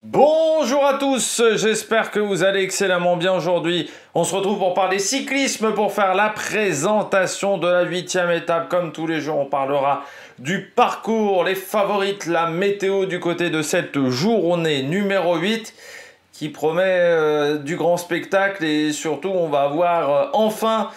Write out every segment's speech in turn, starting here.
Bonjour à tous, j'espère que vous allez excellemment bien aujourd'hui. On se retrouve pour parler cyclisme, pour faire la présentation de la 8e étape. Comme tous les jours, on parlera du parcours, les favorites, la météo du côté de cette journée numéro 8 qui promet du grand spectacle et surtout on va avoir enfin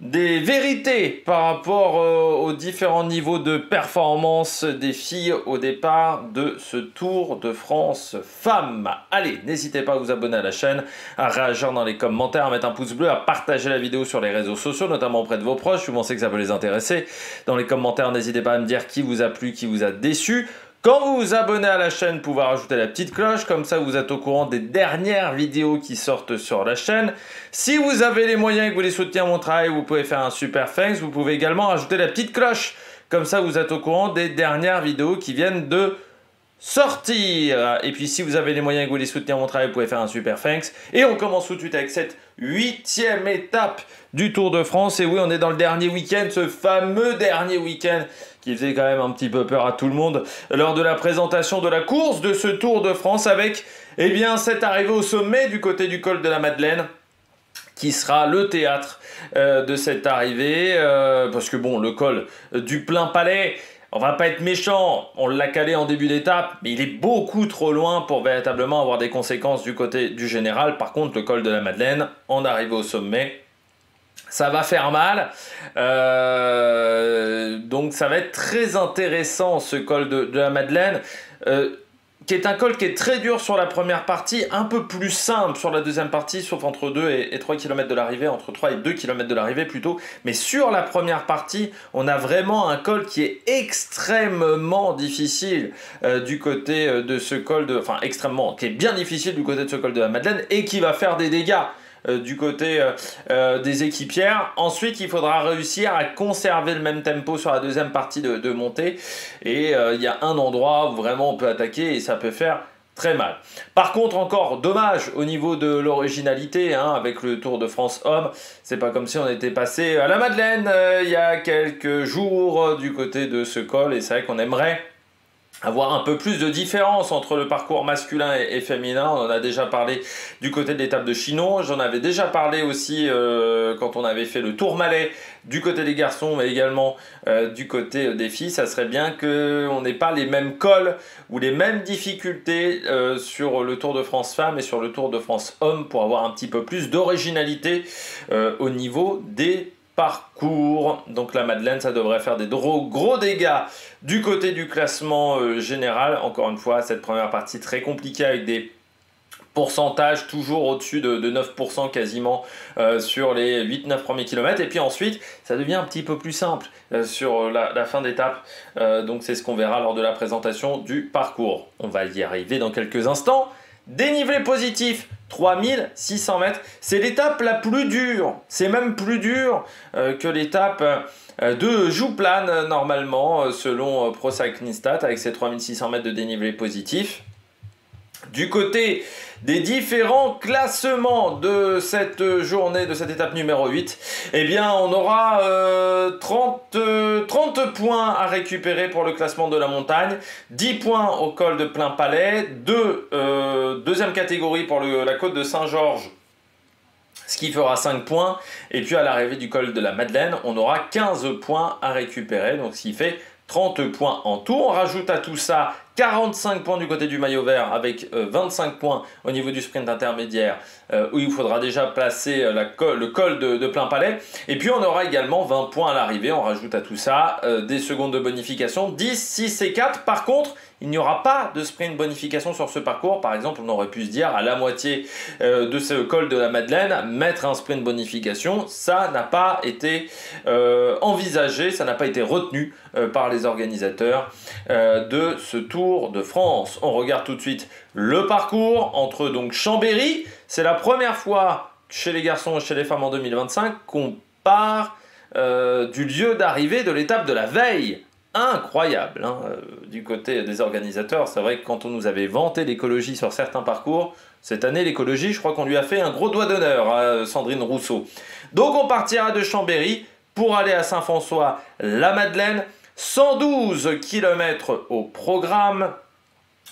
des vérités par rapport aux différents niveaux de performance des filles au départ de ce Tour de France femmes. Allez, n'hésitez pas à vous abonner à la chaîne, à réagir dans les commentaires, à mettre un pouce bleu, à partager la vidéo sur les réseaux sociaux, notamment auprès de vos proches, si vous pensez que ça peut les intéresser. Dans les commentaires, n'hésitez pas à me dire qui vous a plu, qui vous a déçu. Quand vous vous abonnez à la chaîne, vous pouvez rajouter la petite cloche, comme ça vous êtes au courant des dernières vidéos qui sortent sur la chaîne. Si vous avez les moyens et que vous voulez soutenir mon travail, vous pouvez faire un super thanks. Vous pouvez également rajouter la petite cloche, comme ça vous êtes au courant des dernières vidéos qui viennent de sortir. Et puis si vous avez les moyens et que vous voulez soutenir mon travail, vous pouvez faire un super thanks. Et on commence tout de suite avec cette 8e étape du Tour de France. Et oui, on est dans le dernier week-end, ce fameux dernier week-end qui faisait quand même un petit peu peur à tout le monde lors de la présentation de la course de ce Tour de France avec, eh bien, cette arrivée au sommet du côté du col de la Madeleine qui sera le théâtre de cette arrivée parce que bon, le col du Plain-Palais, on va pas être méchant, on l'a calé en début d'étape, mais il est beaucoup trop loin pour véritablement avoir des conséquences du côté du général. Par contre, le col de la Madeleine, en arrivée au sommet, ça va faire mal, donc ça va être très intéressant ce col de la Madeleine, qui est un col qui est très dur sur la première partie, un peu plus simple sur la deuxième partie, sauf entre 2 et 3 km de l'arrivée, entre 3 et 2 km de l'arrivée plutôt, mais sur la première partie, on a vraiment un col qui est extrêmement difficile du côté de ce col qui est bien difficile du côté de ce col de la Madeleine et qui va faire des dégâts du côté des équipières. Ensuite, il faudra réussir à conserver le même tempo sur la deuxième partie de montée. Et il y a un endroit où vraiment on peut attaquer et ça peut faire très mal. Par contre, encore dommage au niveau de l'originalité, hein, avec le Tour de France Homme. C'est pas comme si on était passé à la Madeleine il y a quelques jours du côté de ce col. Et c'est vrai qu'on aimerait avoir un peu plus de différence entre le parcours masculin et féminin. On en a déjà parlé du côté de l'étape de Chinon. J'en avais déjà parlé aussi quand on avait fait le Tourmalet du côté des garçons, mais également du côté des filles. Ça serait bien qu'on n'ait pas les mêmes cols ou les mêmes difficultés sur le Tour de France Femmes et sur le Tour de France Hommes pour avoir un petit peu plus d'originalité au niveau des parcours. Donc la Madeleine, ça devrait faire des gros dégâts du côté du classement général. Encore une fois, cette première partie très compliquée avec des pourcentages toujours au-dessus de 9% quasiment sur les 8-9 premiers kilomètres. Et puis ensuite, ça devient un petit peu plus simple sur la fin d'étape. Donc c'est ce qu'on verra lors de la présentation du parcours. On va y arriver dans quelques instants. Dénivelé positif, 3600 mètres. C'est l'étape la plus dure. C'est même plus dur que l'étape de Jouplane, normalement, selon ProCyclingStats, avec ses 3600 mètres de dénivelé positif. Du côté des différents classements de cette journée, de cette étape numéro 8, eh bien on aura 30 points à récupérer pour le classement de la montagne, 10 points au col de Plain-Palais, deuxième catégorie pour la côte de Saint-Georges, ce qui fera 5 points, et puis à l'arrivée du col de la Madeleine, on aura 15 points à récupérer, donc ce qui fait 30 points en tout. On rajoute à tout ça 45 points du côté du maillot vert avec 25 points au niveau du sprint intermédiaire où il faudra déjà placer le col de Plain-Palais. Et puis on aura également 20 points à l'arrivée. On rajoute à tout ça des secondes de bonification, 10, 6 et 4. Par contre, il n'y aura pas de sprint bonification sur ce parcours. Par exemple, on aurait pu se dire à la moitié de ce col de la Madeleine, mettre un sprint bonification. Ça n'a pas été envisagé, ça n'a pas été retenu par les organisateurs de ce Tour de France. On regarde tout de suite le parcours entre donc Chambéry. C'est la première fois chez les garçons et chez les femmes en 2025 qu'on part du lieu d'arrivée de l'étape de la veille. Incroyable hein, du côté des organisateurs. C'est vrai que quand on nous avait vanté l'écologie sur certains parcours, cette année l'écologie, je crois qu'on lui a fait un gros doigt d'honneur à Sandrine Rousseau. Donc on partira de Chambéry pour aller à Saint-François-la-Madeleine. 112 km au programme.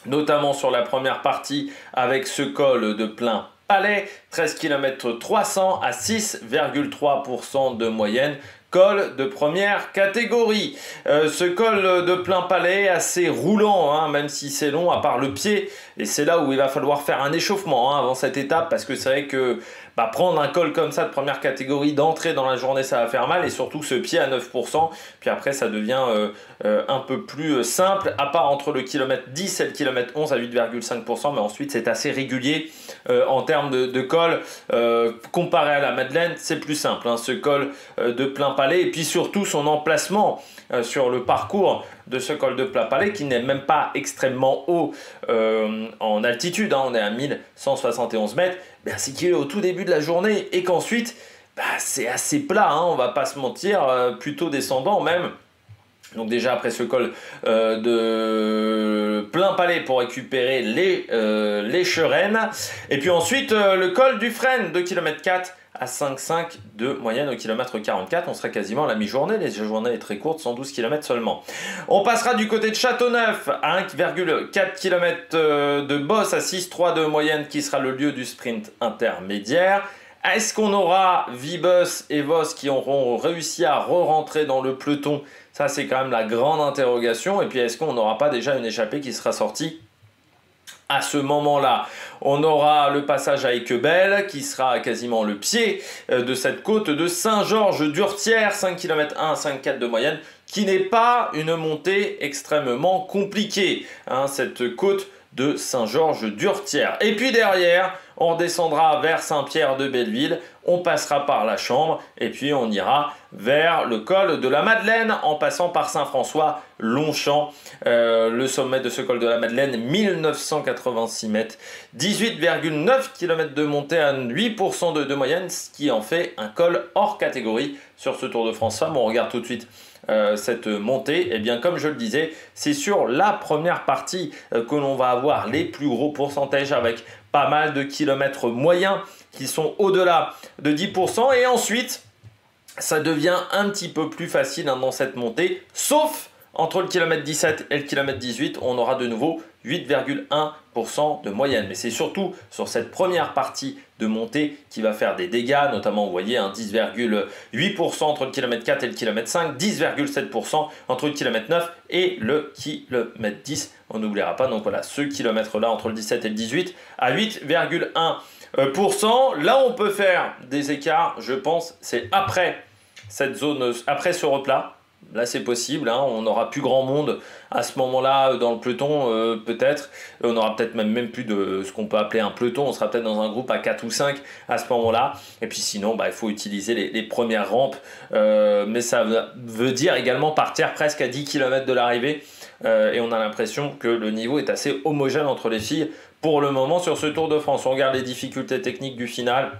notamment sur la première partie avec ce col de plein palais, 13 km 300 à 6,3% de moyenne. Col de première catégorie. Ce col de plein palais assez roulant, hein, même si c'est long à part le pied, et c'est là où il va falloir faire un échauffement hein, avant cette étape, parce que c'est vrai que prendre un col comme ça de première catégorie d'entrée dans la journée, ça va faire mal, et surtout ce pied à 9%, puis après ça devient un peu plus simple, à part entre le kilomètre 10 et le kilomètre 11 à 8,5%, mais ensuite c'est assez régulier en termes de col. Comparé à la Madeleine, c'est plus simple, hein, ce col de plein palais, et puis surtout son emplacement sur le parcours de ce col de plein palais qui n'est même pas extrêmement haut en altitude, hein, on est à 1171 mètres, c'est qu'il est au tout début de la journée et qu'ensuite c'est assez plat, hein, on va pas se mentir, plutôt descendant même. Donc déjà après ce col de plein palais pour récupérer les Cherennes. Et puis ensuite le col du Frêne, 2 km 4 à 5,5 de moyenne au kilomètre 44. On sera quasiment à la mi-journée, les journées est très courte, 112 km seulement. On passera du côté de Châteauneuf à 1,4 km de Bosse à 6,3 de moyenne qui sera le lieu du sprint intermédiaire. Est-ce qu'on aura Vibus et Vos qui auront réussi à re-rentrer dans le peloton? Ça, c'est quand même la grande interrogation. Et puis, est-ce qu'on n'aura pas déjà une échappée qui sera sortie à ce moment-là? On aura le passage à Équebelle qui sera quasiment le pied de cette côte de Saint-Georges-d'Urtière, 5 km 1 à 5,4 de moyenne, qui n'est pas une montée extrêmement compliquée, hein, cette côte de Saint-Georges-d'Urtière. Et puis derrière, on redescendra vers Saint-Pierre-de-Belleville, on passera par la Chambre et puis on ira vers le col de la Madeleine en passant par Saint-François, Longchamp. Le sommet de ce col de la Madeleine, 1986 mètres, 18,9 km de montée à 8% de moyenne, ce qui en fait un col hors catégorie sur ce Tour de France Femmes. On regarde tout de suite cette montée. Et bien comme je le disais, c'est sur la première partie que l'on va avoir les plus gros pourcentages avec pas mal de kilomètres moyens qui sont au-delà de 10%, et ensuite ça devient un petit peu plus facile hein, dans cette montée, sauf entre le kilomètre 17 et le kilomètre 18, on aura de nouveau 8,1% de moyenne. Mais c'est surtout sur cette première partie de montée qui va faire des dégâts, notamment vous voyez 10,8% entre le kilomètre 4 et le kilomètre 5, 10,7% entre le kilomètre 9 et le kilomètre 10. On n'oubliera pas, donc voilà, ce kilomètre-là entre le 17 et le 18 à 8,1%. Là où on peut faire des écarts, je pense, c'est après cette zone, après ce replat. Là c'est possible, hein, on n'aura plus grand monde à ce moment-là dans le peloton, peut-être. On aura peut-être même plus de ce qu'on peut appeler un peloton, on sera peut-être dans un groupe à 4 ou 5 à ce moment-là. Et puis sinon, il faut utiliser les premières rampes, mais ça veut dire également partir presque à 10 km de l'arrivée. Et on a l'impression que le niveau est assez homogène entre les filles pour le moment sur ce Tour de France. On regarde les difficultés techniques du final.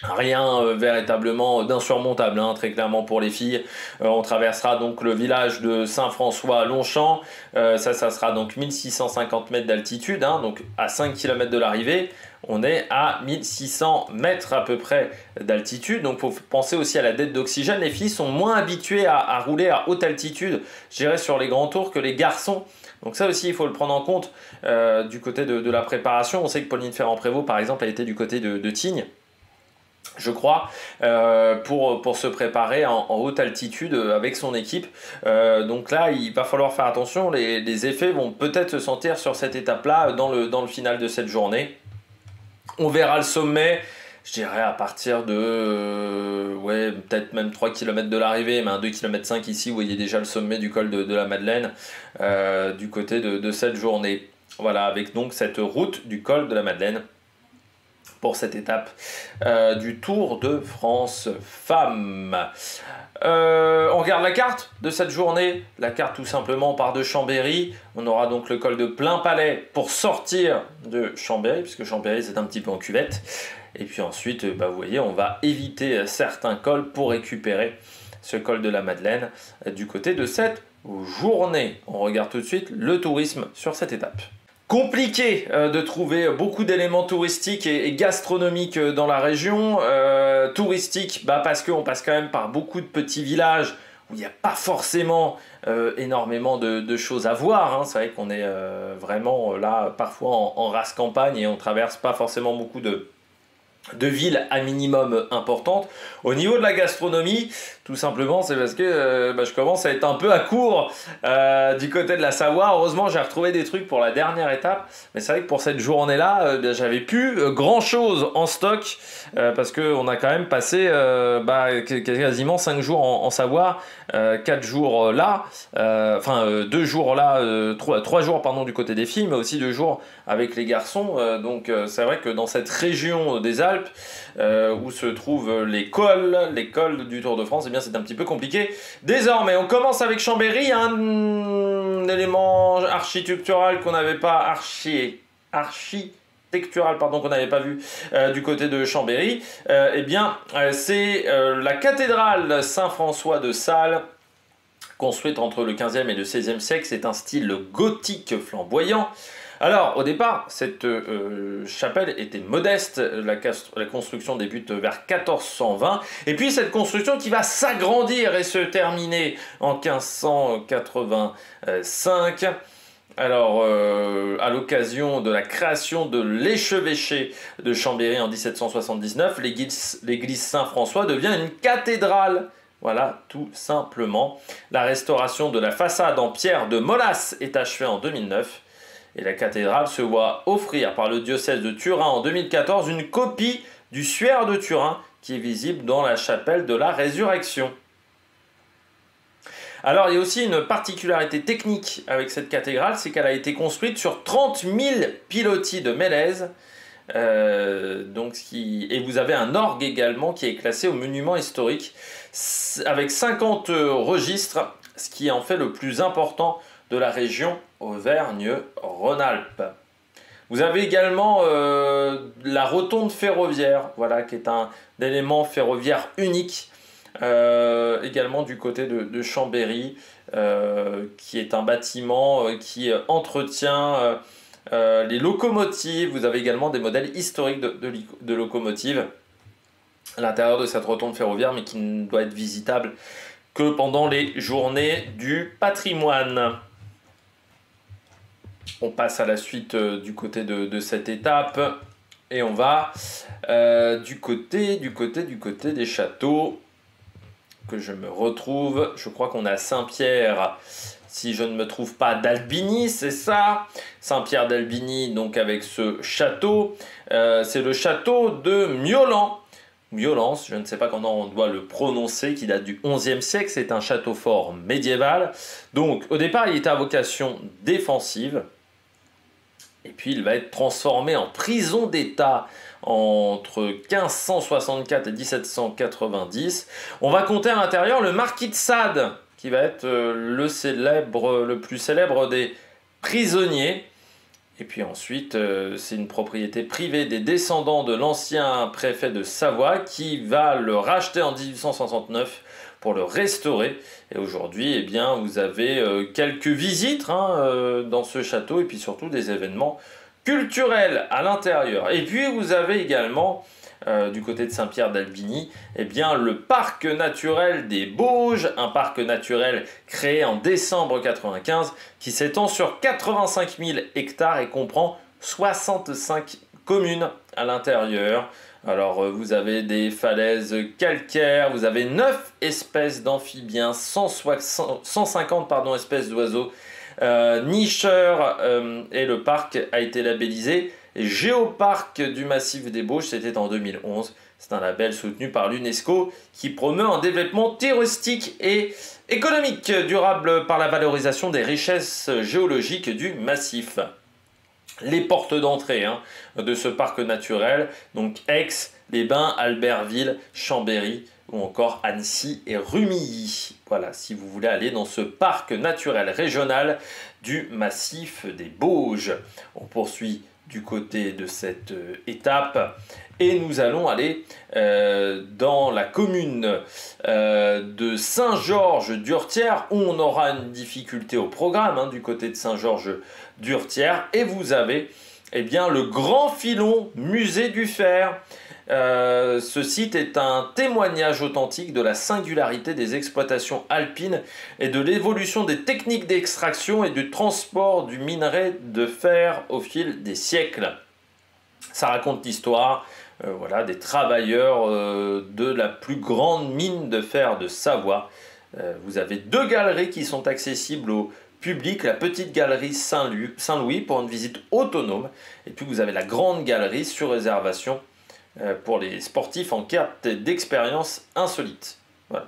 Rien véritablement d'insurmontable, hein, très clairement pour les filles. On traversera donc le village de Saint-François-Longchamp. Ça sera donc 1650 mètres d'altitude, hein, donc à 5 km de l'arrivée. On est à 1600 mètres à peu près d'altitude. Donc il faut penser aussi à la dette d'oxygène. Les filles sont moins habituées à rouler à haute altitude, je dirais, sur les grands tours que les garçons. Donc ça aussi, il faut le prendre en compte du côté de la préparation. On sait que Pauline Ferrand-Prévot, par exemple, a été du côté de Tignes, je crois, pour se préparer en haute altitude avec son équipe. Donc là, il va falloir faire attention. Les effets vont peut-être se sentir sur cette étape-là dans le final de cette journée. On verra le sommet, je dirais à partir de peut-être même 3 km de l'arrivée, mais un 2,5 km ici, vous voyez déjà le sommet du col de la Madeleine du côté de cette journée. Voilà, avec donc cette route du col de la Madeleine pour cette étape du Tour de France Femmes. On regarde la carte de cette journée. La carte, tout simplement, part de Chambéry. On aura donc le col de Plein Palais pour sortir de Chambéry, puisque Chambéry c'est un petit peu en cuvette. Et puis ensuite, vous voyez, on va éviter certains cols pour récupérer ce col de la Madeleine du côté de cette journée. On regarde tout de suite le tourisme sur cette étape. Compliqué de trouver beaucoup d'éléments touristiques et gastronomiques dans la région. Touristique, parce qu'on passe quand même par beaucoup de petits villages. où il n'y a pas forcément énormément de choses à voir. Hein. C'est vrai qu'on est vraiment là parfois en race campagne et on traverse pas forcément beaucoup de villes à minimum importantes. Au niveau de la gastronomie, tout simplement, c'est parce que je commence à être un peu à court du côté de la Savoie. Heureusement, j'ai retrouvé des trucs pour la dernière étape, mais c'est vrai que pour cette journée-là, j'avais plus grand-chose en stock parce qu'on a quand même passé quasiment 5 jours en Savoie, 4 jours là, 2 jours là, 3 jours pardon, du côté des filles, mais aussi 2 jours avec les garçons. Donc c'est vrai que dans cette région des Alpes, où se trouvent les cols du Tour de France, et bien c'est un petit peu compliqué. Désormais, on commence avec Chambéry, un élément architectural qu'on n'avait pas qu'on n'avait pas vu du côté de Chambéry. C'est la cathédrale Saint-François de Sales, construite entre le 15e et le 16e siècle. C'est un style gothique flamboyant. Alors, au départ, cette chapelle était modeste, la construction débute vers 1420, et puis cette construction qui va s'agrandir et se terminer en 1585, alors à l'occasion de la création de l'échevêché de Chambéry en 1779, l'église Saint-François devient une cathédrale. Voilà, tout simplement. La restauration de la façade en pierre de Molas est achevée en 2009. Et la cathédrale se voit offrir par le diocèse de Turin en 2014 une copie du suaire de Turin qui est visible dans la chapelle de la Résurrection. Alors il y a aussi une particularité technique avec cette cathédrale, c'est qu'elle a été construite sur 30 000 pilotis de mélèze. Et vous avez un orgue également qui est classé au monument historique avec 50 registres, ce qui en fait le plus important de la région Auvergne-Rhône-Alpes. Vous avez également la rotonde ferroviaire, voilà, qui est un élément ferroviaire unique, également du côté de Chambéry, qui est un bâtiment qui entretient les locomotives. Vous avez également des modèles historiques de locomotives à l'intérieur de cette rotonde ferroviaire, mais qui ne doit être visitable que pendant les journées du patrimoine. On passe à la suite du côté de cette étape et on va du côté des châteaux que je me retrouve. Je crois qu'on est à Saint-Pierre, si je ne me trouve pas, d'Albigny, c'est ça. Saint-Pierre d'Albigny, donc avec ce château. C'est le château de Miolan. Miolans, je ne sais pas comment on doit le prononcer, qui date du XIe siècle. C'est un château fort médiéval. Donc au départ, il était à vocation défensive. Et puis il va être transformé en prison d'État entre 1564 et 1790. On va compter à l'intérieur le marquis de Sade, qui va être le plus célèbre des prisonniers. Et puis ensuite, c'est une propriété privée des descendants de l'ancien préfet de Savoie qui va le racheter en 1869 pour le restaurer. Et aujourd'hui, eh bien, vous avez quelques visites dans ce château et puis surtout des événements culturels à l'intérieur. Et puis vous avez également, du côté de Saint-Pierre d'Albigny, eh bien, le parc naturel des Bauges, un parc naturel créé en décembre 1995 qui s'étend sur 85 000 hectares et comprend 65 communes à l'intérieur. Alors vous avez des falaises calcaires, vous avez 9 espèces d'amphibiens, 150 espèces d'oiseaux nicheurs, et le parc a été labellisé Géoparc du Massif des Bauges, c'était en 2011. C'est un label soutenu par l'UNESCO qui promeut un développement touristique et économique durable par la valorisation des richesses géologiques du massif. Les portes d'entrée de ce parc naturel, donc Aix, Les Bains, Albertville, Chambéry ou encore Annecy et Rumilly. Voilà, si vous voulez aller dans ce parc naturel régional du massif des Bauges. On poursuit du côté de cette étape et nous allons aller dans la commune de Saint-Georges-d'Urtière où on aura une difficulté au programme du côté de Saint-Georges-d'Urtière et vous avez Eh bien, le Grand Filon Musée du Fer. Ce site est un témoignage authentique de la singularité des exploitations alpines et de l'évolution des techniques d'extraction et du transport du minerai de fer au fil des siècles. Ça raconte l'histoire voilà, des travailleurs de la plus grande mine de fer de Savoie. Vous avez 2 galeries qui sont accessibles au public, la petite galerie Saint-Louis pour une visite autonome, et puis vous avez la grande galerie sur réservation pour les sportifs en quête d'expériences insolites. Voilà.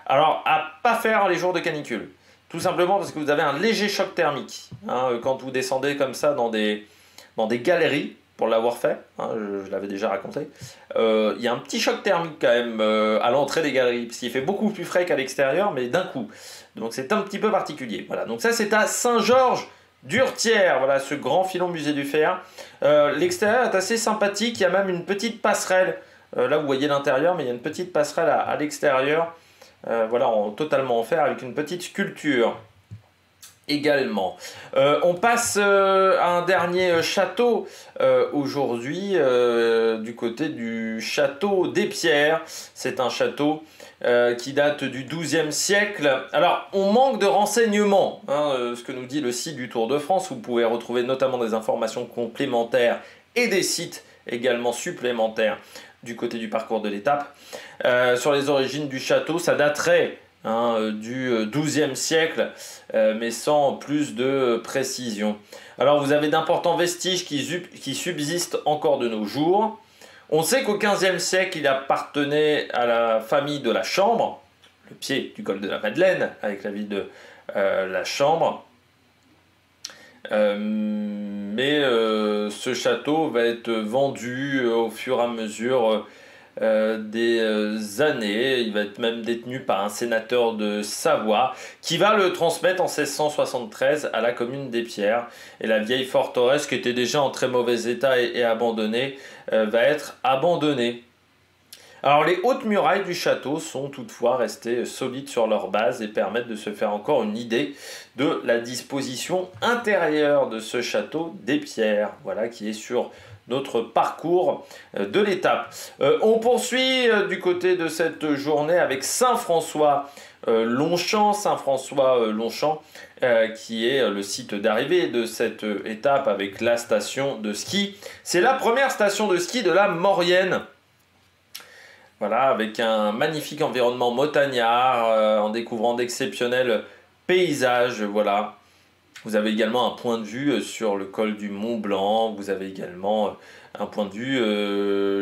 Alors, à pas faire les jours de canicule, tout simplement parce que vous avez un léger choc thermique. Hein, quand vous descendez comme ça dans des galeries, pour l'avoir fait, hein, je l'avais déjà raconté, il y a un petit choc thermique quand même à l'entrée des galeries, parce qu'il fait beaucoup plus frais qu'à l'extérieur, mais d'un coup. Donc c'est un petit peu particulier. Voilà. Donc ça c'est à Saint-Georges-d'Urtière, voilà, ce Grand Filon Musée du Fer. L'extérieur est assez sympathique, il y a même une petite passerelle, là vous voyez l'intérieur, mais il y a une petite passerelle à l'extérieur, voilà, totalement en fer, avec une petite sculpture. Également. On passe à un dernier château aujourd'hui du côté du château des Pierres. C'est un château qui date du XIIe siècle. Alors, on manque de renseignements, hein, ce que nous dit le site du Tour de France. Vous pouvez retrouver notamment des informations complémentaires et des sites également supplémentaires du côté du parcours de l'étape. Sur les origines du château, ça daterait du XIIe siècle, mais sans plus de précision. Alors vous avez d'importants vestiges qui subsistent encore de nos jours. On sait qu'au XVe siècle, il appartenait à la famille de la Chambre, le pied du col de la Madeleine, avec la ville de la Chambre. Mais ce château va être vendu au fur et à mesure des années. Il va être même détenu par un sénateur de Savoie qui va le transmettre en 1673 à la commune des Pierres. Et la vieille forteresse, qui était déjà en très mauvais état et abandonnée, va être abandonnée. Alors les hautes murailles du château sont toutefois restées solides sur leur base et permettent de se faire encore une idée de la disposition intérieure de ce château des Pierres, voilà, qui est sur notre parcours de l'étape. On poursuit du côté de cette journée avec Saint-François-Longchamp, qui est le site d'arrivée de cette étape avec la station de ski. C'est la première station de ski de la Maurienne. Voilà, avec un magnifique environnement montagnard, en découvrant d'exceptionnels paysages, voilà. Vous avez également un point de vue sur le col du Mont Blanc, vous avez également un point de vue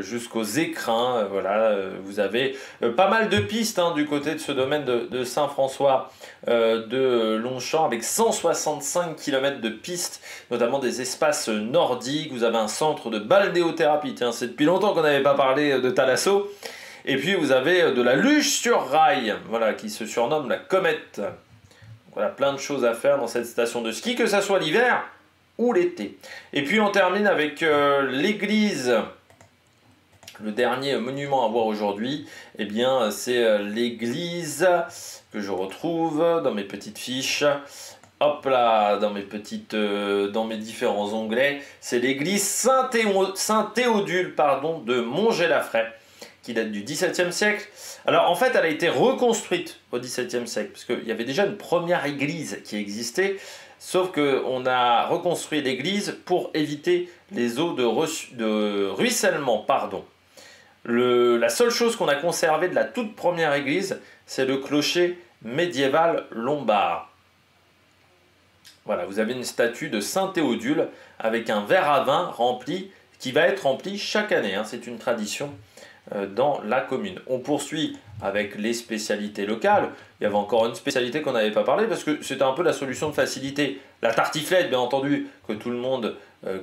jusqu'aux écrins, voilà. Vous avez pas mal de pistes du côté de ce domaine de Saint-François de Longchamp, avec 165 km de pistes, notamment des espaces nordiques. Vous avez un centre de balnéothérapie, tiens, c'est depuis longtemps qu'on n'avait pas parlé de Thalasso. Et puis vous avez de la luge sur rail, voilà, qui se surnomme la comète. Voilà, plein de choses à faire dans cette station de ski, que ça soit l'hiver ou l'été. Et puis on termine avec l'église. Le dernier monument à voir aujourd'hui, eh bien, c'est l'église que je retrouve dans mes petites fiches. Hop là, dans mes différents onglets. C'est l'église Saint-Théodule, de Montgellafray, qui date du XVIIe siècle. Alors en fait, elle a été reconstruite au XVIIe siècle, parce qu'il y avait déjà une première église qui existait, sauf qu'on a reconstruit l'église pour éviter les eaux de ruissellement. La seule chose qu'on a conservée de la toute première église, c'est le clocher médiéval lombard. Voilà, vous avez une statue de Saint-Théodule avec un verre à vin rempli, qui va être rempli chaque année, c'est une tradition dans la commune. On poursuit avec les spécialités locales. Il y avait encore une spécialité qu'on n'avait pas parlé parce que c'était un peu la solution de facilité. La tartiflette, bien entendu, que tout le monde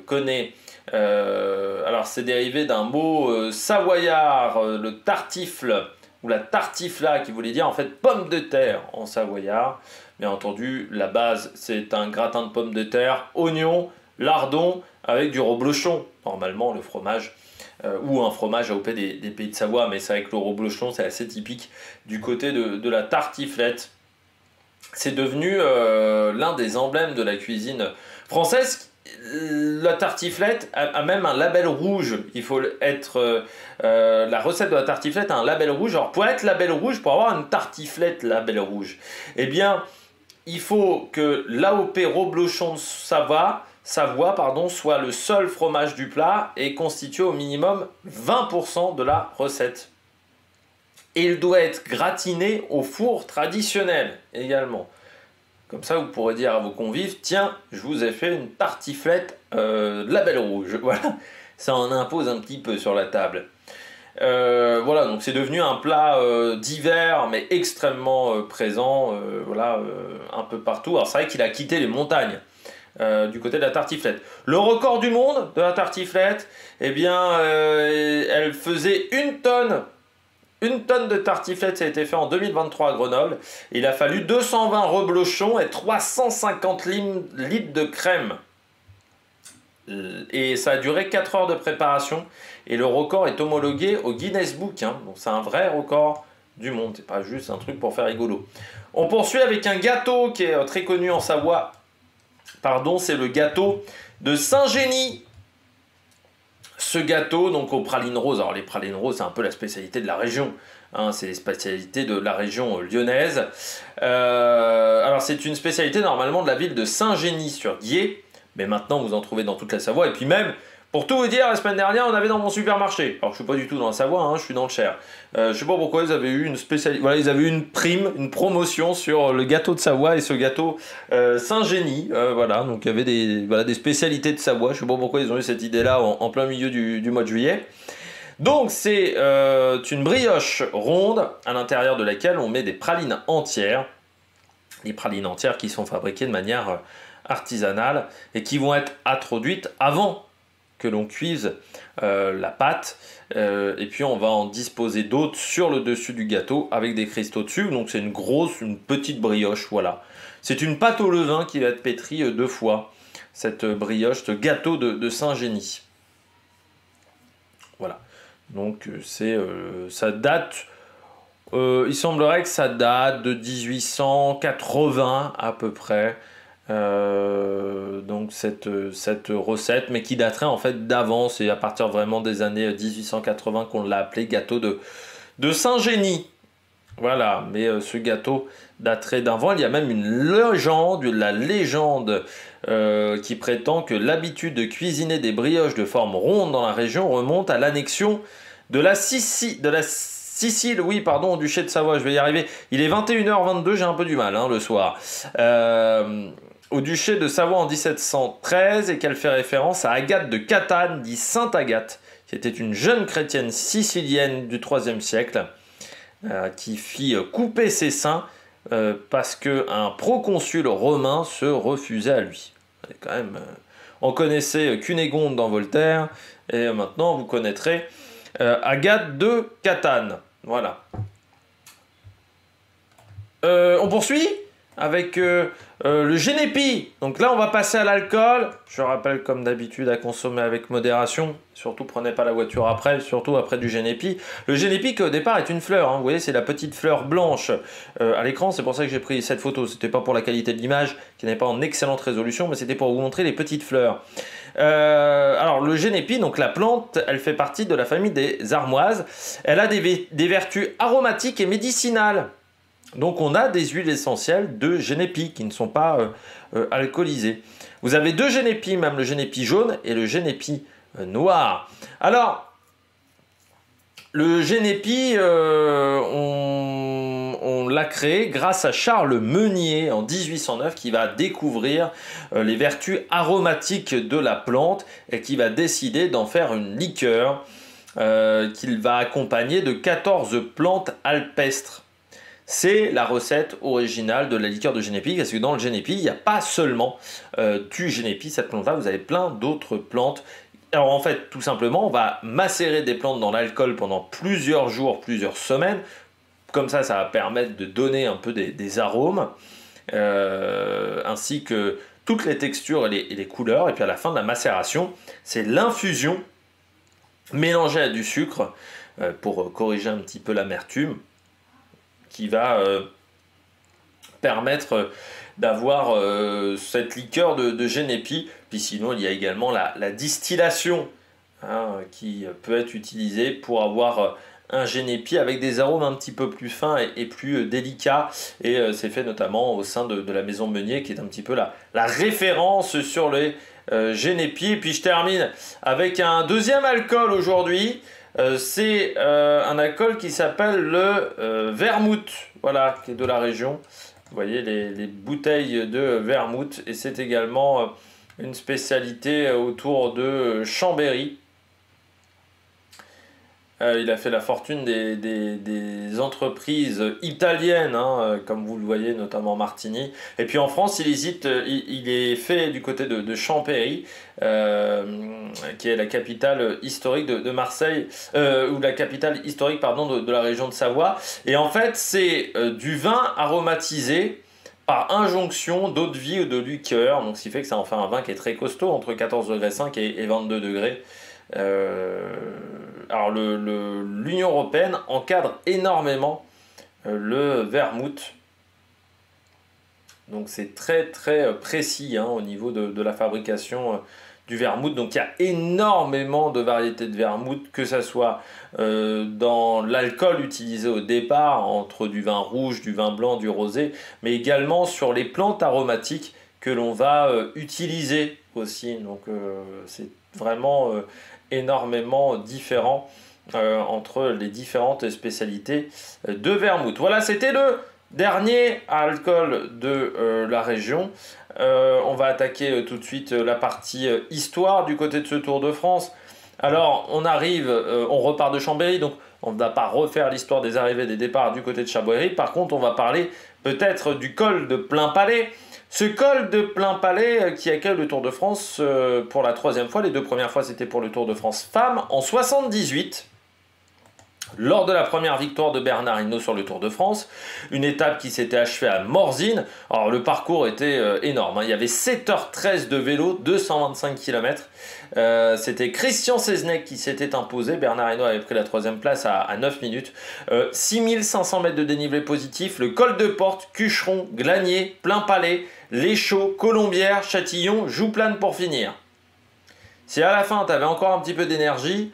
connaît. Alors c'est dérivé d'un mot savoyard, le tartifle ou la tartifla, qui voulait dire en fait pomme de terre en savoyard. Bien entendu, la base c'est un gratin de pommes de terre, oignons, lardons avec du reblochon, normalement le fromage. Ou un fromage AOP des pays de Savoie, mais c'est vrai que le reblochon c'est assez typique du côté de la tartiflette. C'est devenu l'un des emblèmes de la cuisine française, la tartiflette a même un label rouge. Il faut être... la recette de la tartiflette a un label rouge. Alors pour être label rouge, pour avoir une tartiflette label rouge, eh bien, il faut que l'AOP Reblochon de Savoie soit le seul fromage du plat et constitue au minimum 20% de la recette. Et il doit être gratiné au four traditionnel également. Comme ça, vous pourrez dire à vos convives, tiens, je vous ai fait une tartiflette label rouge. Voilà, ça en impose un petit peu sur la table. Voilà, donc c'est devenu un plat d'hiver, mais extrêmement présent, voilà, un peu partout. Alors c'est vrai qu'il a quitté les montagnes du côté de la tartiflette. Le record du monde de la tartiflette, eh bien, elle faisait 1 tonne. 1 tonne de tartiflette, ça a été fait en 2023 à Grenoble. Il a fallu 220 reblochons et 350 litres de crème. Et ça a duré 4 heures de préparation. Et le record est homologué au Guinness Book. Hein. Donc c'est un vrai record du monde. C'est pas juste un truc pour faire rigolo. On poursuit avec un gâteau qui est très connu en Savoie. Pardon, c'est le gâteau de Saint-Génie. Ce gâteau, donc aux pralines roses. Alors les pralines roses, c'est un peu la spécialité de la région. Hein, c'est les spécialités de la région lyonnaise. Alors c'est une spécialité normalement de la ville de Saint-Génie-sur-Guiers. Mais maintenant, vous en trouvez dans toute la Savoie. Et puis même, pour tout vous dire, la semaine dernière, on avait dans mon supermarché. Alors, je ne suis pas du tout dans la Savoie, hein, je suis dans le Cher. Je ne sais pas pourquoi ils avaient eu une spécialité. Voilà, ils avaient eu une prime, une promotion sur le gâteau de Savoie et ce gâteau Saint-Génie. Voilà, donc il y avait des spécialités de Savoie. Je ne sais pas pourquoi ils ont eu cette idée-là en plein milieu du mois de juillet. Donc, c'est une brioche ronde à l'intérieur de laquelle on met des pralines entières. Les pralines entières qui sont fabriquées de manière artisanales et qui vont être introduites avant que l'on cuise la pâte et puis on va en disposer d'autres sur le dessus du gâteau avec des cristaux dessus. Donc c'est une petite brioche, voilà. C'est une pâte au levain qui va être pétrie 2 fois, cette brioche, ce gâteau de Saint-Génie. Voilà, donc ça date, il semblerait que ça date de 1880 à peu près. Donc cette recette, mais qui daterait en fait d'avant, c'est à partir vraiment des années 1880 qu'on l'a appelé gâteau de Saint-Génie. Voilà, mais ce gâteau daterait d'avant. Il y a même la légende qui prétend que l'habitude de cuisiner des brioches de forme ronde dans la région remonte à l'annexion de la Sicile, oui, pardon, au duché de Savoie, je vais y arriver. Il est 21h22, j'ai un peu du mal le soir. Au duché de Savoie en 1713 et qu'elle fait référence à Agathe de Catane, dit Sainte Agathe, qui était une jeune chrétienne sicilienne du IIIe siècle qui fit couper ses seins parce qu'un proconsul romain se refusait à lui. Quand même, on connaissait Cunégonde dans Voltaire et maintenant vous connaîtrez Agathe de Catane. Voilà. On poursuit avec le génépi. Donc là, on va passer à l'alcool. Je rappelle, comme d'habitude, à consommer avec modération. Surtout, prenez pas la voiture après, surtout après du génépi. Le génépi, qui au départ est une fleur. Hein. Vous voyez, c'est la petite fleur blanche à l'écran. C'est pour ça que j'ai pris cette photo. C'était pas pour la qualité de l'image, qui n'est pas en excellente résolution, mais c'était pour vous montrer les petites fleurs. Alors, le génépi, donc la plante, elle fait partie de la famille des armoises. Elle a des vertus aromatiques et médicinales. Donc on a des huiles essentielles de génépi qui ne sont pas alcoolisées. Vous avez 2 génépis, même le génépi jaune et le génépi noir. Alors, le génépi, on l'a créé grâce à Charles Meunier en 1809 qui va découvrir les vertus aromatiques de la plante et qui va décider d'en faire une liqueur qu'il va accompagner de 14 plantes alpestres. C'est la recette originale de la liqueur de génépi, parce que dans le génépi, il n'y a pas seulement du génépi, cette plante-là, vous avez plein d'autres plantes. Alors en fait, tout simplement, on va macérer des plantes dans l'alcool pendant plusieurs jours, plusieurs semaines. Comme ça, ça va permettre de donner un peu des arômes, ainsi que toutes les textures et les couleurs. Et puis à la fin de la macération, c'est l'infusion mélangée à du sucre pour corriger un petit peu l'amertume, qui va permettre d'avoir cette liqueur de génépi, Puis sinon, il y a également la distillation hein, qui peut être utilisée pour avoir un génépi avec des arômes un petit peu plus fins et plus délicats. Et c'est fait notamment au sein de la maison Meunier, qui est un petit peu la référence sur les génépi. Et puis je termine avec un deuxième alcool aujourd'hui. C'est un alcool qui s'appelle le vermouth, voilà, qui est de la région. Vous voyez les bouteilles de vermouth, et c'est également une spécialité autour de Chambéry. Il a fait la fortune des entreprises italiennes, hein, comme vous le voyez, notamment Martini. Et puis en France, il est fait du côté de Chambéry, qui est la capitale historique de Marseille, ou la capitale historique, pardon, de la région de Savoie. Et en fait, c'est du vin aromatisé par injonction d'eau de vie ou de liqueur. Donc, ce qui fait que ça en fait un vin qui est très costaud, entre 14,5 degrés et 22 degrés. Alors l'Union européenne encadre énormément le vermouth, donc c'est très très précis hein, au niveau de la fabrication du vermouth. Donc il y a énormément de variétés de vermouth, que ce soit dans l'alcool utilisé au départ, entre du vin rouge, du vin blanc, du rosé, mais également sur les plantes aromatiques que l'on va utiliser aussi. Donc c'est vraiment énormément différent entre les différentes spécialités de vermouth. Voilà, c'était le dernier alcool de la région. On va attaquer tout de suite la partie histoire du côté de ce Tour de France. Alors, on arrive, on repart de Chambéry, donc on ne va pas refaire l'histoire des arrivées et des départs du côté de Chambéry. Par contre, on va parler peut-être du col de Plainpalais. Ce col de Plainpalais qui accueille le Tour de France pour la troisième fois. Les deux premières fois, c'était pour le Tour de France Femmes en 78. Lors de la première victoire de Bernard Hinault sur le Tour de France, une étape qui s'était achevée à Morzine. Alors le parcours était énorme, hein. Il y avait 7h13 de vélo, 225 km. C'était Christian Seznec qui s'était imposé. Bernard Hinault avait pris la troisième place à 9 minutes. 6500 mètres de dénivelé positif, le col de Porte, Cucheron, Glagné, Plainpalais, Les Chaux, Colombières, Châtillon, Jouplane pour finir. Si à la fin tu avais encore un petit peu d'énergie,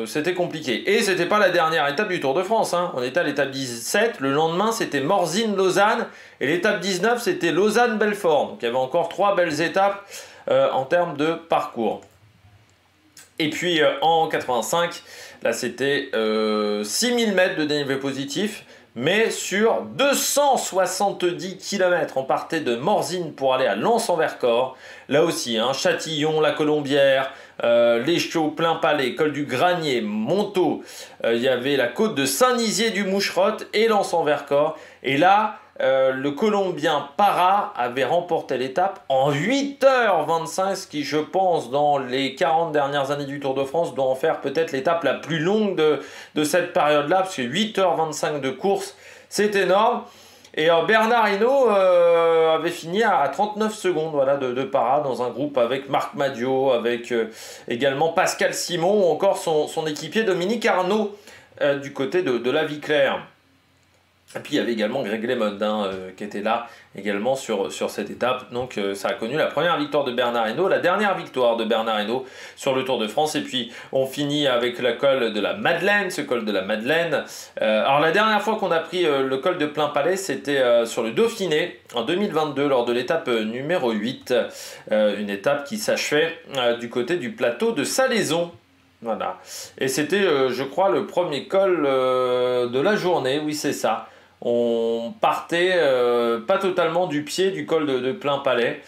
c'était compliqué. Et c'était pas la dernière étape du Tour de France, hein. On était à l'étape 17, le lendemain c'était Morzine-Lausanne, et l'étape 19 c'était Lausanne-Belfort. Donc il y avait encore 3 belles étapes en termes de parcours. Et puis en 85, là c'était 6000 mètres de dénivelé positif, mais sur 270 km. On partait de Morzine pour aller à Lens-en-Vercors. Là aussi, hein, Châtillon, la Colombière, Les Chaux, Plainpalais, Col du Granier, Montaut. Il y avait la côte de Saint-Nizier-du-Moucherotte et Lens-en-Vercors. Et là, le Colombien Parra avait remporté l'étape en 8h25, ce qui, je pense, dans les 40 dernières années du Tour de France, doit en faire peut-être l'étape la plus longue de cette période-là, parce que 8h25 de course, c'est énorme. Et Bernard Hinault avait fini à 39 secondes voilà, de Parra dans un groupe avec Marc Madiot, avec également Pascal Simon ou encore son équipier Dominique Arnaud du côté de la Vie-Claire. Et puis il y avait également Greg LeMond qui était là également sur cette étape. Donc ça a connu la première victoire de Bernard Hinault, la dernière victoire de Bernard Hinault sur le Tour de France. Et puis on finit avec le col de la Madeleine, ce col de la Madeleine. Alors la dernière fois qu'on a pris le col de Plainpalais, c'était sur le Dauphiné en 2022 lors de l'étape numéro 8. Une étape qui s'achevait du côté du plateau de Salaison. Voilà. Et c'était, je crois, le premier col de la journée. Oui, c'est ça. On partait pas totalement du pied du col de Plainpalais,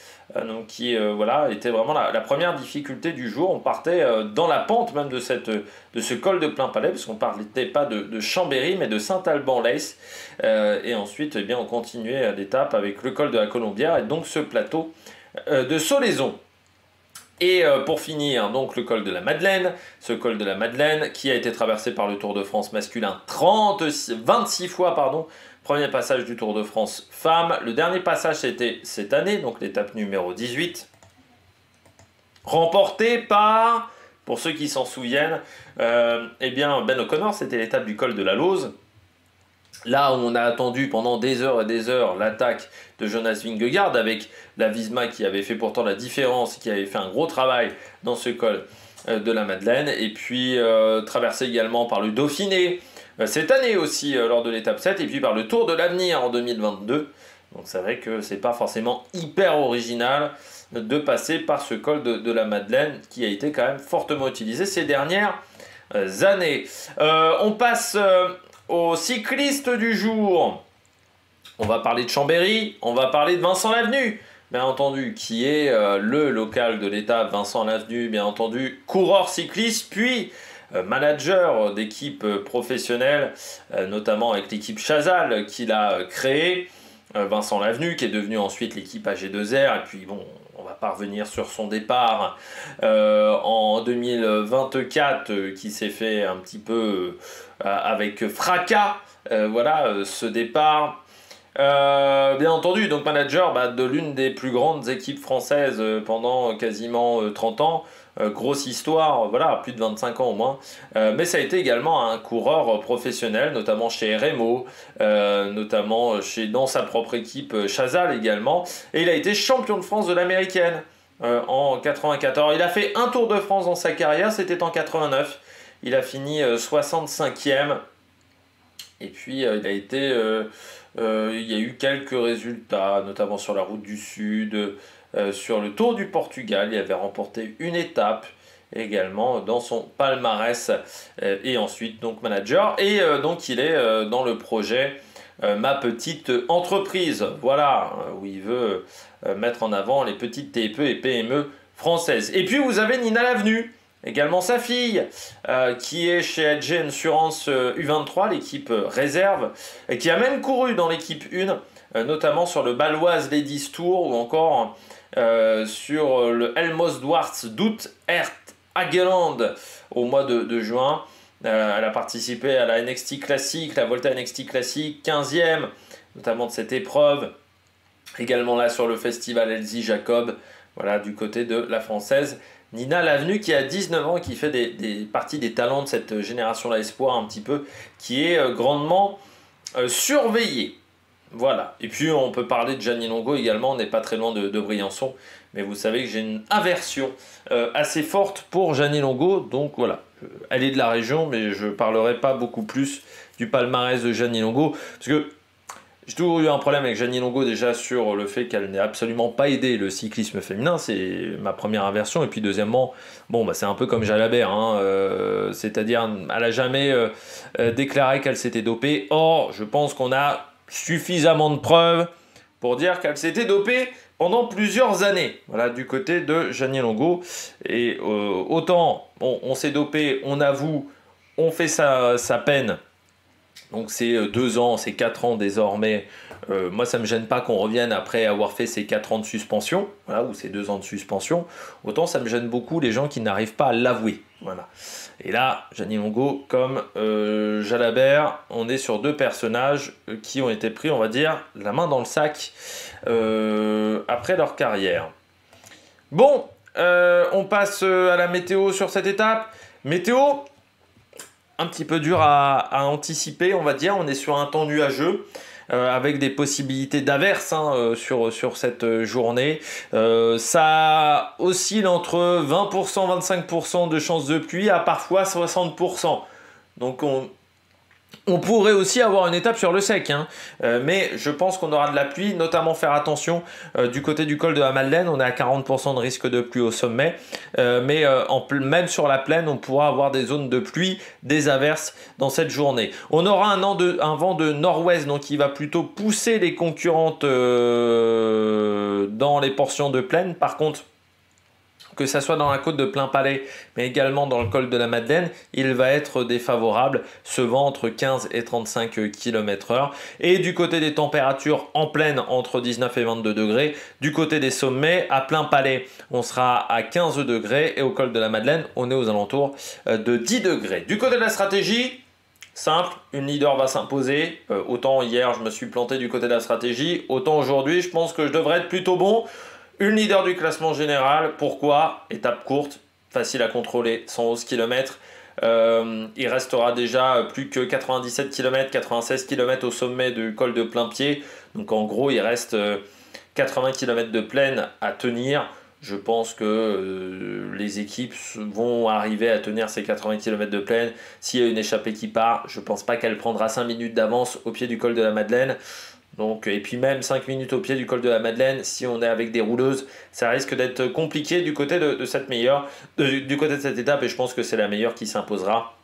donc qui voilà, était vraiment la première difficulté du jour. On partait dans la pente même de ce col de Plainpalais, parce qu'on ne partait pas de Chambéry, mais de Saint-Alban-l'Aisse. Et ensuite, eh bien, on continuait l'étape avec le col de la Colombière et donc ce plateau de Solaison. Et pour finir, donc le col de la Madeleine, ce col de la Madeleine qui a été traversé par le Tour de France masculin 26 fois, pardon. Premier passage du Tour de France femmes. Le dernier passage c'était cette année, donc l'étape numéro 18. Remporté par, pour ceux qui s'en souviennent, eh bien Ben O'Connor, c'était l'étape du col de la Lose. Là où on a attendu pendant des heures et des heures l'attaque de Jonas Vingegaard avec la Visma qui avait fait pourtant la différence, qui avait fait un gros travail dans ce col de la Madeleine, et puis traversé également par le Dauphiné cette année aussi lors de l'étape 7, et puis par le Tour de l'Avenir en 2022. Donc c'est vrai que c'est pas forcément hyper original de passer par ce col de la Madeleine qui a été quand même fortement utilisé ces dernières années. On passe aux cyclistes du jour. On va parler de Chambéry, on va parler de Vincent Lavenu, bien entendu, qui est le local de l'étape. Vincent Lavenu, bien entendu, coureur cycliste, puis manager d'équipe professionnelle, notamment avec l'équipe Chazal qu'il a créée. Vincent Lavenu, qui est devenu ensuite l'équipe AG2R, et puis bon, on va pas revenir sur son départ en 2024, qui s'est fait un petit peu avec fracas, voilà, ce départ. Bien entendu, donc manager de l'une des plus grandes équipes françaises pendant quasiment 30 ans. Grosse histoire, voilà, plus de 25 ans au moins. Mais ça a été également un coureur professionnel, notamment chez RMO, notamment dans sa propre équipe Chazal également. Et il a été champion de France de l'américaine en 94. Il a fait un Tour de France dans sa carrière, c'était en 89. Il a fini 65e. Et puis il y a eu quelques résultats, notamment sur la route du Sud, sur le Tour du Portugal. Il avait remporté une étape également dans son palmarès, et ensuite donc manager. Et donc il est dans le projet Ma Petite Entreprise, voilà, où il veut mettre en avant les petites TPE et PME françaises. Et puis vous avez Nina Lavenu, également sa fille, qui est chez AG Assurance U23, l'équipe réserve, et qui a même couru dans l'équipe 1, notamment sur le Baloise Ladies Tour, ou encore sur le Elmos Dwarts Doet Ert Hageland au mois de juin. Elle a participé à la NXT Classic, la Volta NXT Classic, 15e, notamment de cette épreuve. Également là sur le festival Elsie Jacob, voilà, du côté de la française Nina Lavenu, qui a 19 ans, qui fait des parties des talents de cette génération-là espoir un petit peu, qui est grandement surveillée. Voilà. Et puis on peut parler de Gianni Longo également, on n'est pas très loin de Briançon, mais vous savez que j'ai une aversion assez forte pour Gianni Longo, donc voilà. Elle est de la région, mais je ne parlerai pas beaucoup plus du palmarès de Gianni Longo, parce que j'ai toujours eu un problème avec Gianni Longo, déjà sur le fait qu'elle n'ait absolument pas aidé le cyclisme féminin, c'est ma première aversion. Et puis deuxièmement, c'est un peu comme Jalabert, c'est-à-dire elle n'a jamais déclaré qu'elle s'était dopée. Or, je pense qu'on a suffisamment de preuves pour dire qu'elle s'était dopée pendant plusieurs années, voilà, du côté de Gianni Longo. Et autant on s'est dopé, on avoue, on fait sa peine. Donc c'est 2 ans, c'est 4 ans désormais. Moi ça me gêne pas qu'on revienne après avoir fait ces 4 ans de suspension, voilà, ou ces 2 ans de suspension. Autant ça me gêne beaucoup les gens qui n'arrivent pas à l'avouer. Voilà. Et là, Gianni Longo comme Jalabert, on est sur 2 personnages qui ont été pris, on va dire, la main dans le sac après leur carrière. Bon, on passe à la météo sur cette étape. Météo un petit peu dur à anticiper, on va dire. On est sur un temps nuageux avec des possibilités d'averses sur cette journée. Ça oscille entre 20%, 25% de chances de pluie à parfois 60%. Donc on pourrait aussi avoir une étape sur le sec, mais je pense qu'on aura de la pluie, notamment faire attention du côté du col de la Madeleine, on est à 40% de risque de pluie au sommet, mais même sur la plaine, on pourra avoir des zones de pluie, des averses dans cette journée. On aura un vent de nord-ouest, donc il va plutôt pousser les concurrentes dans les portions de plaine. Par contre, que ça soit dans la côte de Plainpalais, mais également dans le col de la Madeleine, il va être défavorable, ce vent entre 15 et 35 km/h. Et du côté des températures en plaine, entre 19 et 22 degrés. Du côté des sommets, à Plainpalais, on sera à 15 degrés, et au col de la Madeleine, on est aux alentours de 10 degrés. Du côté de la stratégie, simple, une leader va s'imposer. Autant hier, je me suis planté du côté de la stratégie, autant aujourd'hui, je pense que je devrais être plutôt bon. Une leader du classement général, pourquoi? Étape courte, facile à contrôler, 111 km. Il restera déjà plus que 97 km, 96 km au sommet du col de Plain-Pied. Donc en gros, il reste 80 km de plaine à tenir. Je pense que les équipes vont arriver à tenir ces 80 km de plaine. S'il y a une échappée qui part, je ne pense pas qu'elle prendra 5 minutes d'avance au pied du col de la Madeleine. Donc, et puis même 5 minutes au pied du col de la Madeleine, si on est avec des rouleuses, ça risque d'être compliqué du côté de cette du côté de cette étape, et je pense que c'est la meilleure qui s'imposera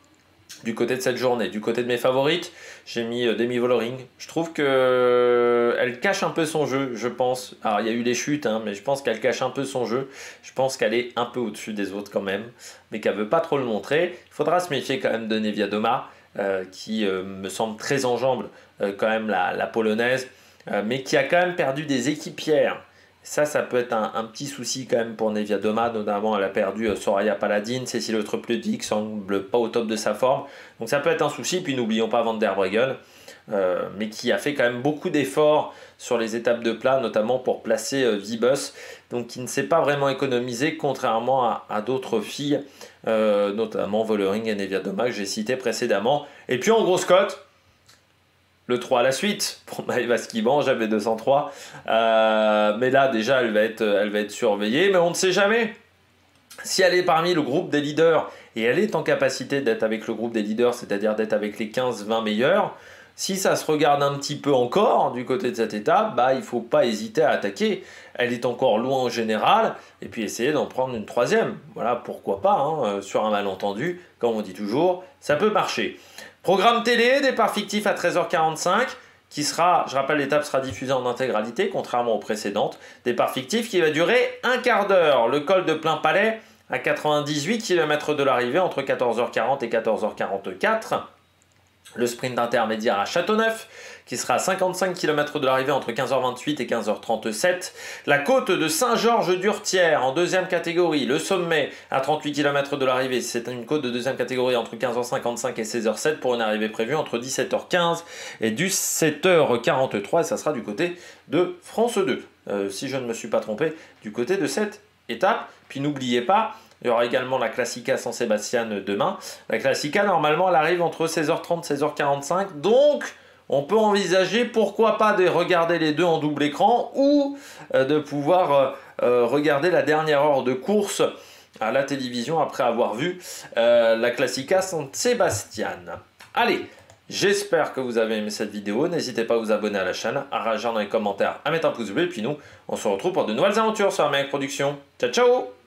du côté de cette journée. Du côté de mes favorites, j'ai mis Demi Vollering. Je trouve qu'elle cache un peu son jeu, je pense. Alors il y a eu les chutes, hein, mais je pense qu'elle cache un peu son jeu. Je pense qu'elle est un peu au-dessus des autres quand même, mais qu'elle veut pas trop le montrer. Il faudra se méfier quand même de Neviadoma, qui me semble très enjambe quand même la polonaise, mais qui a quand même perdu des équipières. Ça peut être un petit souci quand même pour Neviadoma, notamment elle a perdu Soraya Paladin, Cécile Trepledvik semble pas au top de sa forme, donc ça peut être un souci. Puis n'oublions pas Van der Breggen, mais qui a fait quand même beaucoup d'efforts sur les étapes de plat, notamment pour placer Vibus, donc qui ne s'est pas vraiment économisé contrairement à d'autres filles, notamment Vollering et Neviadoma que j'ai cité précédemment. Et puis en grosse cote, le 3 à la suite pour Maëva Skiban, j'avais 203. Mais là, déjà, elle va être surveillée. Mais on ne sait jamais. Si elle est parmi le groupe des leaders, et elle est en capacité d'être avec le groupe des leaders, c'est-à-dire d'être avec les 15-20 meilleurs, si ça se regarde un petit peu encore du côté de cette étape, il ne faut pas hésiter à attaquer. Elle est encore loin en général, et puis essayer d'en prendre une troisième. Voilà, pourquoi pas, hein, sur un malentendu, comme on dit toujours, ça peut marcher. Programme télé, départ fictif à 13h45, qui sera, je rappelle, l'étape sera diffusée en intégralité, contrairement aux précédentes. Départ fictif qui va durer un quart d'heure. Le col de Plain-Palais à 98 km de l'arrivée, entre 14h40 et 14h44. Le sprint intermédiaire à Châteauneuf, qui sera à 55 km de l'arrivée entre 15h28 et 15h37. La côte de Saint-Georges-d'Urtière en deuxième catégorie. Le sommet à 38 km de l'arrivée. C'est une côte de deuxième catégorie entre 15h55 et 16h07 pour une arrivée prévue entre 17h15 et 17h43. Et ça sera du côté de France 2. Si je ne me suis pas trompé, du côté de cette étape. Puis n'oubliez pas, il y aura également la Classica San Sebastian demain. La Classica, normalement, elle arrive entre 16h30 et 16h45. Donc, on peut envisager, pourquoi pas, de regarder les deux en double écran ou de pouvoir regarder la dernière heure de course à la télévision après avoir vu la Classica San Sebastian. Allez, j'espère que vous avez aimé cette vidéo. N'hésitez pas à vous abonner à la chaîne, à réagir dans les commentaires, à mettre un pouce bleu. Et puis nous, on se retrouve pour de nouvelles aventures sur Amérique Production. Ciao, ciao!